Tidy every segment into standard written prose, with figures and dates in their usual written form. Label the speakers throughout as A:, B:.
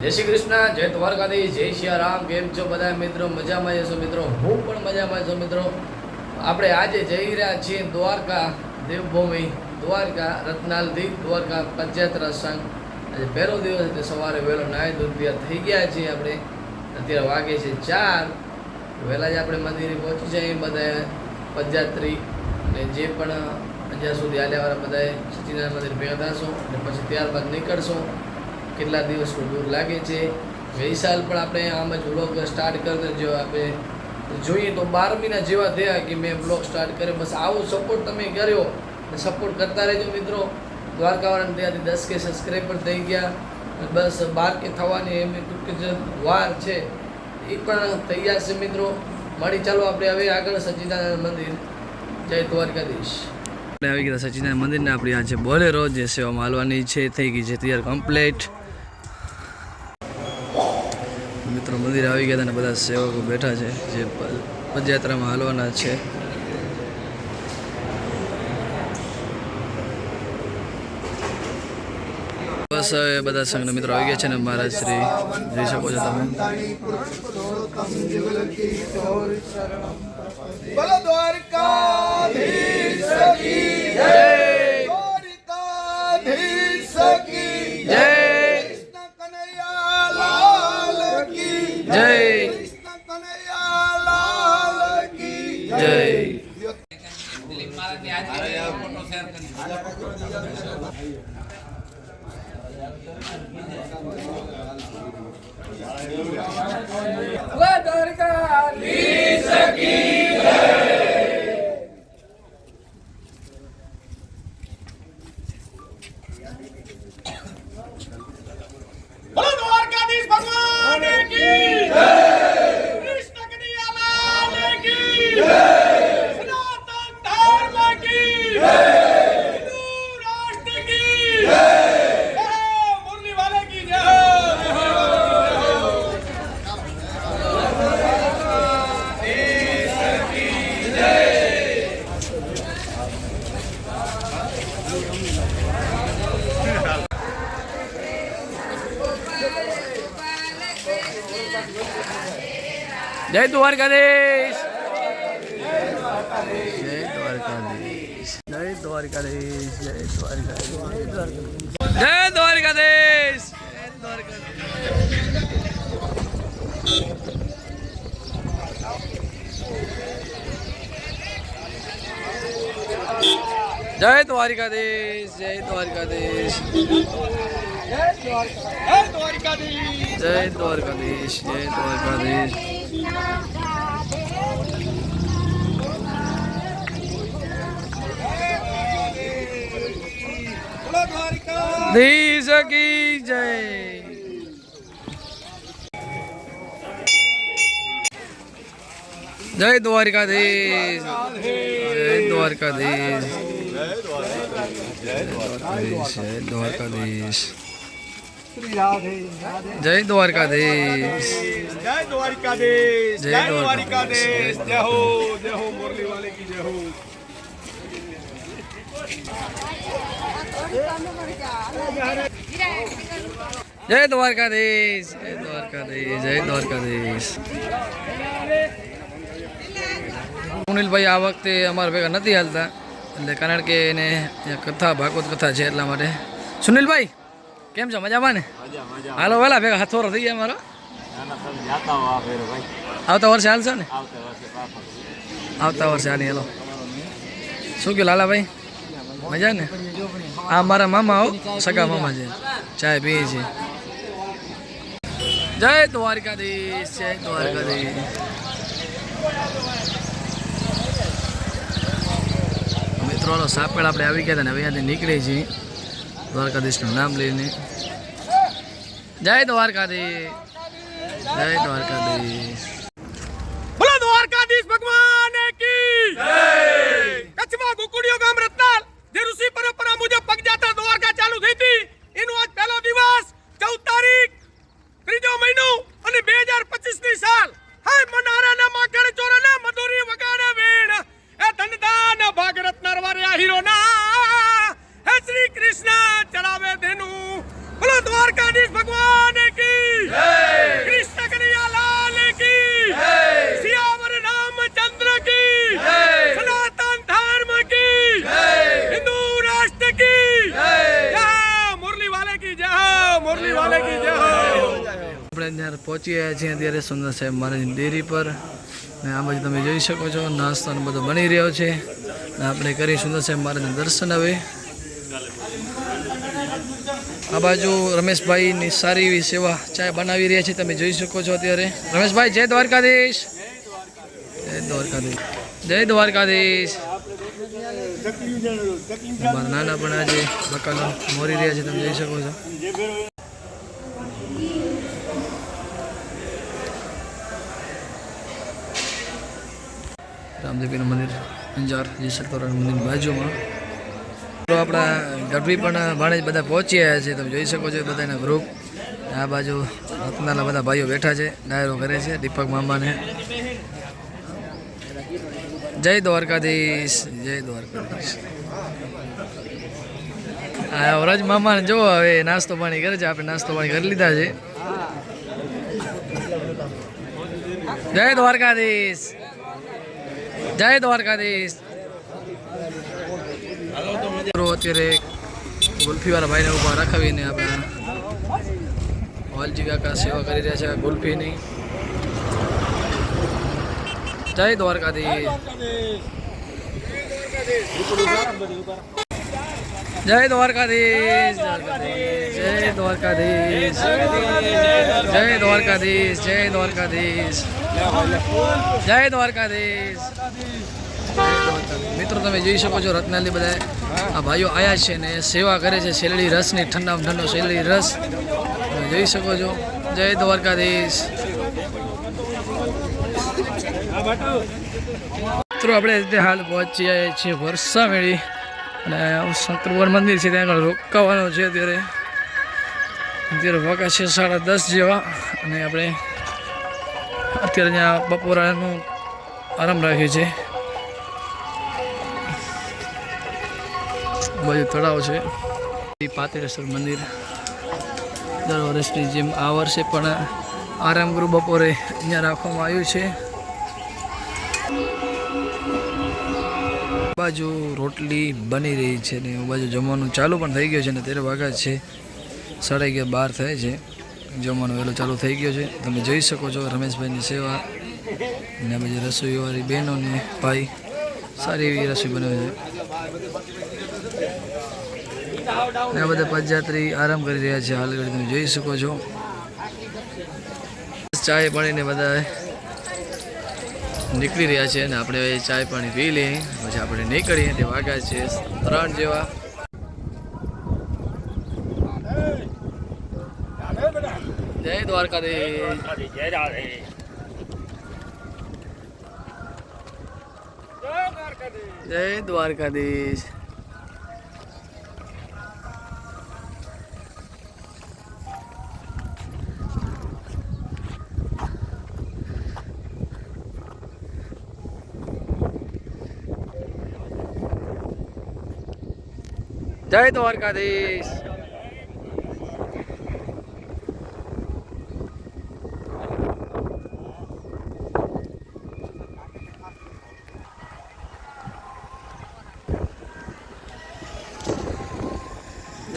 A: જય શ્રી કૃષ્ણ, જય દ્વારકાધીશ, જય સિયારામ। કેમ છો બધા મિત્રો? મજામાં જશો મિત્રો? હું પણ મજામાં છું મિત્રો। આપણે આજે જઈ રહ્યા છીએ દ્વારકા દેવભૂમિ, દ્વારકા રત્નાલથી દ્વારકા પદયાત્રા સંઘ। આજે પહેલો દિવસ એટલે સવારે વહેલો નાહી ધોઈ થઈ ગયા છીએ આપણે। અત્યારે વાગે છે 4। વહેલા જ આપણે મંદિરે પહોંચી જઈએ બધા પદયાત્રી અને જે પણ હજાર સુધી હાલ્યાવાળા બધાએ સચિનારાયણ મંદિર ભેગા થશો અને પછી ત્યારબાદ નીકળશો। કેટલા દિવસનું દૂર લાગે છે। ગઈ સાલ પણ આપણે આમ જ વ્લોગ સ્ટાર્ટ કરતા જો આપણે જોઈએ તો 12 મહિના જેવા થયા કે મેં વ્લોગ સ્ટાર્ટ કર્યો। બસ આવો સપોર્ટ તમે કર્યો અને સપોર્ટ કરતા રહેજો મિત્રો। દ્વારકાવાળાને ત્યાંથી 10K સબસ્ક્રાઈબર થઈ ગયા, બસ 12K થવાની એમની ટૂંક જ વાર છે, એ પણ થઈ જશે મિત્રો। મળી ચાલો આપણે હવે આગળ સચિનારાયણ મંદિર। જય દ્વારકાધીશ। આપણે આવી ગયા સચિનારાયણ મંદિરને આપણી આજે બોલેરો જે સેવામાં હાલવાની છે થઈ ગઈ છે તૈયાર કમ્પ્લીટ। મિત્રો મંદિર આવી ગયા અને બધા સેવકો બેઠા છે જે પદયાત્રામાં હાલવાના છે। બસ હવે બધા સંઘના મિત્રો આવી ગયા છે ને મહારાજ શ્રી જોઈ શકો છો તમે।
B: બોલો દ્વારકાધીશ કી જય, દ્વારકાધીશ કી
A: જય,
B: કૃષ્ણ કનૈયા લાલ કી
A: જય,
B: કૃષ્ણ કનૈયા લાલ કી
A: જય।
B: દ્વારકાધીશ કી બોલો દ્વારકાધીશ ભગવાન કી જય, કૃષ્ણ કનૈયા લાલ કી જય, સનાતન ધર્મ કી જય, હિન્દુ રાષ્ટ્ર કી જય, મુરલી વાલે કી જય।
A: જય દ્વારકાધીશ, જય દ્વારકાધીશ, જય દ્વારકાધીશ, જય દ્વારકાધીશ, જય દ્વારકાધીશ, જય દ્વારકાધીશ। જય દ્વારકાધીશ, જય દ્વારકાધીશ,
B: જય દ્વારકાધીશ,
A: જય દ્વારકાધીશ, જય દ્વારકાધીશ।
B: બોલો દ્વારકા
A: ધીશ કી જય। જય દ્વારકાધીશ, જય દ્વારકાધીશ, જય દ્વારકાધીશ, જય દ્વારકાધીશ, જય દ્વારકાધીશ,
B: જય દ્વારકાધીશ,
A: જય
B: જય
A: દ્વારકાધીશ,
B: દ્વારકાધીશ, જય હો મુરલી વાલે કી જય હો।
A: જય દ્વારકાધીશ, જય દ્વારકાધીશ, જય દ્વારકાધીશ। સુનિલભાઈ આ વખતે અમારા ભેગા નથી હાલતા એટલે કારણ કે એને કથા ભાગવત કથા છે એટલા માટે। સુનિલભાઈ કેમ છો? મજામાં ને? હાલો વેલા ભેગા હથોરો થઈ જાય મારો। આવતા વર્ષે હાલશો ને? આવતા વર્ષે હાલી હાલો। શું કહ્યું લાલાભાઈ? મજા ને? આ મારા મામા હો, સગા મામા છે, ચાય પીએ છે। જય દ્વારકાધીશ, જય દ્વારકાધીશ। મિત્રો સાપેડ આપણે આવી ગયા હતા ને હવે અહીંયાથી નીકળી છીએ દ્વારકાધીશનું નામ લઈને। જય દ્વારકાધીશ, જય દ્વારકાધીશ।
B: બોલો દ્વારકાધીશ ભગવાન કી જય। કચ્છમાં ગોકુડિયો ગામ રત્નાલ જે ઋષિ પરંપરા મુજબ પગયાત્રા દ્વારકા ચાલુ થઈ હતી એનો આજ પહેલો દિવસ 14 તારીખ 3જો મહિનો અને 2025 ની સાલ। હાય મનારાના માખણ ચોરને મધુરી વગાડે વેણ એ ધનદાન ભાગરત નરવારે હીરો ના હે શ્રી કૃષ્ણ ચડાવે દેનું। બોલો દ્વારકાધીશ ભગવાન કી
A: આપણે ત્યાં પહોંચી ગયા છીએ અત્યારે સુંદર સાહેબ મહારાજની ડેરી પર ને આ બાજુ તમે જોઈ શકો છો નાસ્તાનો બધો બની રહ્યો છે ને આપણે કરી સુંદર સાહેબ મહારાજના દર્શન હવે આ બાજુ રમેશભાઈની સારી એવી સેવા ચાય બનાવી રહ્યા છે તમે જોઈ શકો છો અત્યારે રમેશભાઈ જય દ્વારકાધીશ જય દ્વારકાધીશ જય દ્વારકાધીશ મારા નાના પણ આજે બકાલો મોરી રહ્યા છે તમે જોઈ શકો છો રામદેવીનું મંદિર અંજાર જેસર તોરણનું મંદિર બાજુમાં તો આપણા ગઢવી પણ ભાણેજ બધા પહોંચી આવ્યા છે તમે જોઈ શકો છો બધાના ગ્રુપ આ બાજુ રત્નાલા બધા ભાઈઓ બેઠા છે ડાયરો કરે છે દીપક મામાને જય દ્વારકાધીશ જય દ્વારકાધીશ હા વરજ મામાને જો હવે નાસ્તો પાણી કરે છે આપણે નાસ્તો પાણી કરી લીધા છે જય દ્વારકાધીશ જય દ્વારકાધીશ અત્યારે ગુલ્ફીવાળા ભાઈને ઉભા રખાવીને આપણા વાલજી કાકા સેવા કરી રહ્યા છે ગુલ્ફીની જય દ્વારકાધીશ જય દ્વારકાધીશ જય દ્વારકાધીશ જય દ્વારકાધીશ જય દ્વારકાધીશ જય દ્વારકાધીશ મિત્રો તમે જોઈ શકો છો રત્નાલી બધા આ ભાઈઓ આયા છે ને સેવા કરે છે શેરડી રસની ઠંડામાં ઠંડો શેરડી રસ તમે જોઈ શકો છો જય દ્વારકાધીશ મિત્રો આપણે હાલ પહોંચી આવ્યા છીએ વરસામેળી અને શંકર ભગવાન મંદિર છે ત્યાં આગળ રોકાવાનું છે અત્યારે વાગા છે 10:30 જેવા અને આપણે અત્યારે ત્યાં બપોરાનું આરામ રાખ્યું છે બાજુ તળાવ છે પાતળેશ્વર મંદિર દર વર્ષની જેમ આ વર્ષે પણ આરામ ગૃહ બપોરે અહીંયા રાખવામાં આવ્યું છે બાજુ રોટલી બની રહી છે ને બાજુ જમવાનું ચાલુ પણ થઈ ગયું છે ને 13 વાગ્યા છે 11:30 થાય છે જમવાનું વહેલું ચાલુ થઈ ગયું છે તમે જોઈ શકો છો રમેશભાઈની સેવા ને બધી રસોઈવાળી બહેનો ને ભાઈ સારી એવી રસોઈ બનાવે છે આ બધા પદયાત્રી આરામ કરી રહ્યા છે હાલ ઘડી તમે જોઈ શકો છો ચાય પાણીને બધા નીકળી રહ્યા છે અને આપણે ચાય પાણી પી લઈએ પછી આપણે નીકળીએ તે વાગ્યા છે 3 જેવા જય દ્વારકાધીશ જય દ્વારકાધીશ જય દ્વારકાધીશ જય દ્વારકાધીશ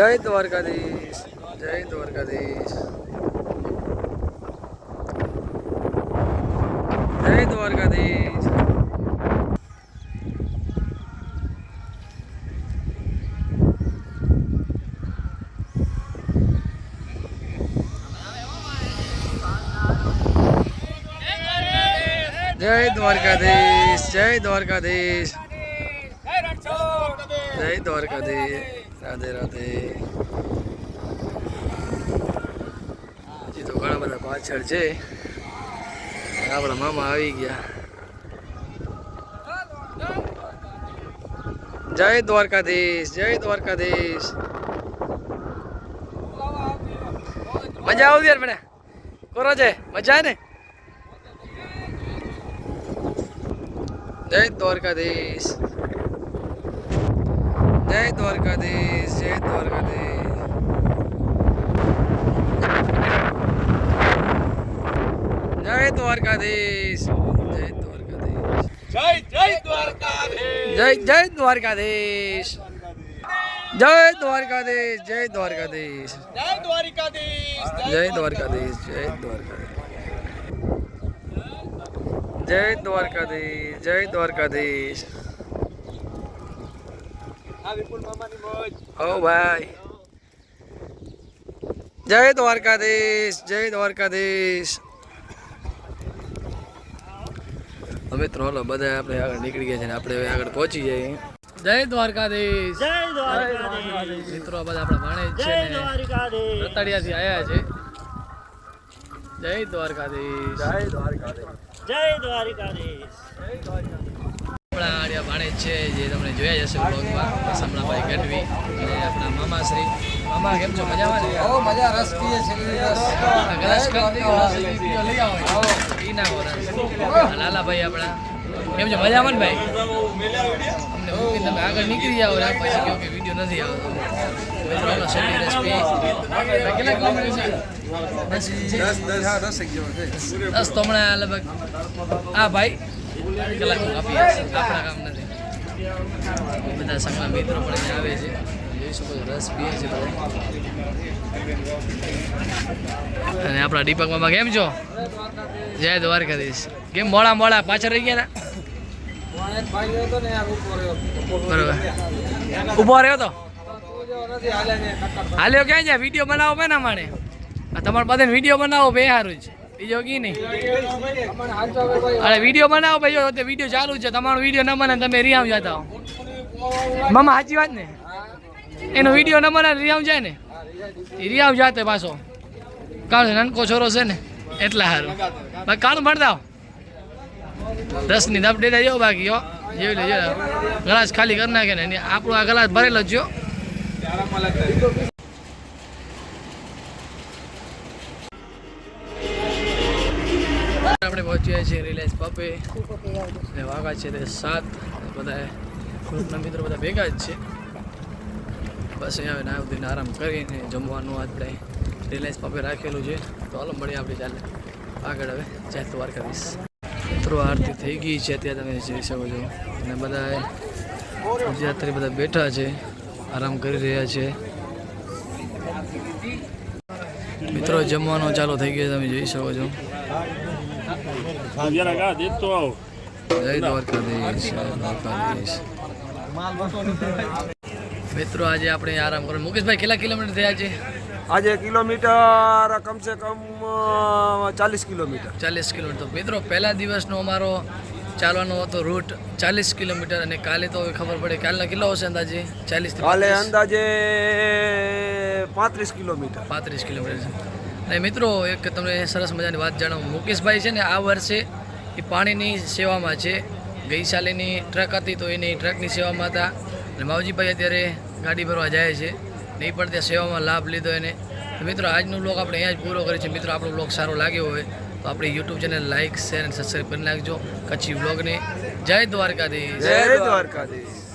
A: જય દ્વારકાધીશ જય દ્વારકાધીશ જય દ્વારકાધીશ જય દ્વારકાધીશ જય દ્વારકાધીશ રાધે રાધે હજી તો ઘણા બધા પાછળ છે આપણા મામા આવી ગયા જય દ્વારકાધીશ જય દ્વારકાધીશ મજા આવી યાર મને કરો છે મજા ને જય દ્વારકાધીશ જય દ્વારકાધીશ જય દ્વારકાધીશ જય દ્વારકાધીશ જય દ્વારકાધીશ
B: જય દ્વારકાધીશ
A: જય દ્વારકાધીશ જય દ્વારકાધીશ જય દ્વારકાધીશ
B: જય દ્વારકાધીશ
A: જય દ્વારકાધીશ, જય દ્વારકાધીશ, જય દ્વારકાધીશ, જય દ્વારકાધીશ. ઓ ભાઈ, જય દ્વારકાધીશ, જય દ્વારકાધીશ. મિત્રો હલો બધા આપણે આગળ નીકળી ગયા છે ને આપણે હવે આગળ પહોંચી જઈએ. જય દ્વારકાધીશ,
C: જય દ્વારકાધીશ.
A: મિત્રો બધા આપણા ભાણેજ છે
C: જય
A: ને
C: દ્વારકાધીશ.
A: રતાડિયાથી આવ્યા છે. જય દ્વારકાધીશ, જય દ્વારકાધીશ,
C: જય દ્વારકાધીશ.
A: આપણા આડિયા ભાણેજ છે જે તમને જોયા જશે બ્લોગમાં, સામણાભાઈ ગઢવી અને આપણા મામાશ્રી. મામા કેમ છો, મજામાં ને?
D: મજા રસ પીએ છે
A: ગ્લાસ કરી દો, રસ લઈ આવો. ઈ ના હો રસ. લાલાભાઈ આપણા કેમ છો, મજામાં ને ભાઈ? અમને મૂકીને તમે આગળ નીકળી જાઓ ને પછી કહો કે વિડીયો નથી આવતો. મિત્રો શેરડી રસ પી કેટલા કિલોમીટર છે? 10 તો હમણાં લગભગ આ ભાઈ કલાકનું આપી હશે, આપણા કામ નથી. બધા સંગના મિત્રો પણ અહીંયા આવે છે, જોઈ શકો છો રસ પીએ છે બધા. અને આપણા દીપક મામા કેમ છો? જય દ્વારકાધીશ. કેમ મોડા મોડા પાછળ રહી ગયા બરોબર, ઊભો રહ્યો તો હાલ્યો ક્યાં જાય? વિડીયો બનાવો બે ના માણે તમારે બધાને વિડીયો બનાવો બે સારું છે, બીજો કી નહીં. અરે વિડીયો બનાવો ભાઈ, જો વિડીયો ચાલુ છે, તમારો વિડીયો ન બને તમે રિયામ જતા હો. મામા સાચી વાત ને? એનો વિડીયો ન બને રિયામ જાય ને, એ રિયામ જાતે પાછો. કારણ નાનકો છોરો છે ને એટલા સારું. બાકી કાણું ભણતા રસની ધપ દેતા જાઓ. બાકી જો જેવી લેજો ગ્લાસ ખાલી કરી નાખે ને આપણું આ ગ્લાસ ભરેલો જ જો. આપણે પહોંચ્યા છીએ રિલાયન્સ પબે અને વાગા છે તે 7. બધા ગ્રુપના મિત્રો બધા ભેગા જ છે. બસ અહીંયા ના આવીને આરામ કરીને જમવાનું આપણે રિલાયન્સ પબે રાખેલું છે. તો હાલો મળીએ આપણે ચાલે આગળ હવે જય દ્વારકાધીશ. મિત્રો આરતી થઈ ગઈ છે, ત્યાં તમે જોઈ શકો છો. અને બધા ગુજરાતી બધા બેઠા છે, આરામ કરી રહ્યા છે. મિત્રો જમવાનું ચાલુ થઈ ગયું તમે જોઈ શકો છો. જય દ્વારકાધીશ, જય દ્વારકાધીશ. મિત્રો આજે આપણે આરામ કરો. મુકેશભાઈ કેટલા કિલોમીટર થયા છે
D: આજે? કિલોમીટર કમસે કમ 40 કિલોમીટર.
A: 40 કિલોમીટર. મિત્રો પહેલા દિવસનો અમારો ચાલવાનો હતો રૂટ 40 કિલોમીટર અને કાલે તો હવે ખબર પડે કાલનો કેટલો હશે અંદાજે? 40
D: કાલે અંદાજે 35 કિલોમીટર.
A: 35 કિલોમીટર છે. અને મિત્રો એક તમને સરસ મજાની વાત જણાવું. મુકેશભાઈ છે ને આ વર્ષે એ પાણીની સેવામાં છે. ગઈ સાલેની ટ્રક હતી તો એની ટ્રકની સેવામાં હતા. અને માવજીભાઈ અત્યારે ગાડી ભરવા જાય છે ને એ પણ ત્યાં સેવામાં લાભ લીધો એને. મિત્રો આજનો બ્લોગ આપણે અહીંયા જ પૂરો કરીએ છીએ. મિત્રો આપણો બ્લોગ સારો લાગ્યો હોય તો આપણી યુટ્યુબ ચેનલ લાઇક શેર અને સબસ્ક્રાઈબ કરી નાખજો. કચ્છી બ્લોગને જય દ્વારકાધીશ,
D: જય દ્વારકાધીશ.